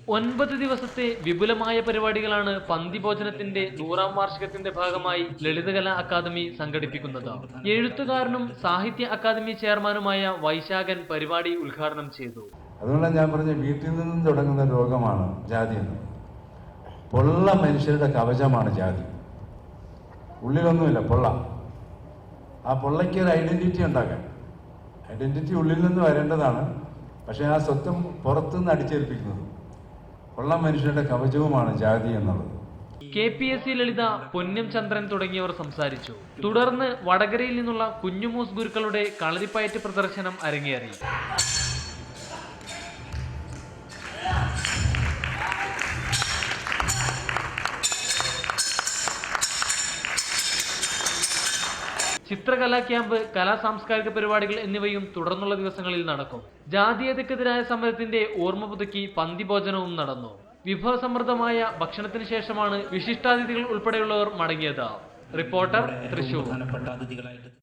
9 ദിവസത്തെ വിപുലമായ പരിപാടികളാണ് പന്തിഭോജനത്തിന്റെ 100ാം വാർഷികത്തിന്റെ ഭാഗമായി ലളിതകലാ അക്കാദമി സംഘടിപ്പിക്കുന്നത്. എഴുത്തുകാരനും സാഹിത്യ അക്കാദമി ചെയർമാനുമായ വൈശാഖൻ പരിപാടി ഉദ്ഘാടനം ചെയ്തു. അതുകൊണ്ടാണ് ഞാൻ പറഞ്ഞ വീട്ടിൽ നിന്നും തുടങ്ങുന്ന രോഗമാണ് ജാതി എന്ന്. പൊള്ള മനുഷ്യരുടെ കവചമാണ് ജാതി. ഉള്ളിലൊന്നുമില്ല, പൊള്ള. ആ പൊള്ളയ്ക്ക് ഒരു ഐഡന്റിറ്റി ഉണ്ടാക്കാൻ, ഐഡന്റിറ്റി ഉള്ളിൽ നിന്ന് വരേണ്ടതാണ്. പക്ഷെ ആ സ്വത്വം പുറത്തുനിന്ന് അടിച്ചേൽപ്പിക്കുന്നത് പൊള്ള മനുഷ്യരുടെ കവചവുമാണ് ജാതി എന്നുള്ളത്. KPSC ലളിത, പൊന്നം ചന്ദ്രൻ തുടങ്ങിയവർ സംസാരിച്ചു. തുടർന്ന് വടകരയിൽ നിന്നുള്ള കുഞ്ഞുമൂസ് ഗുരുക്കളുടെ കളരിപ്പയറ്റ് പ്രദർശനം അരങ്ങേറി. ചിത്രകലാ ക്യാമ്പ്, കലാ സാംസ്കാരിക പരിപാടികൾ എന്നിവയും തുടർന്നുള്ള ദിവസങ്ങളിൽ നടക്കും. ജാതീയതയ്ക്കെതിരായ സമരത്തിന്റെ ഓർമ്മ പുതുക്കി പന്തിഭോജനവും നടന്നു. വിഭവസമൃദ്ധമായ ഭക്ഷണത്തിന് ശേഷമാണ് വിശിഷ്ടാതിഥികൾ ഉൾപ്പെടെയുള്ളവർ മടങ്ങിയത്. റിപ്പോർട്ടർ, തൃശൂർ.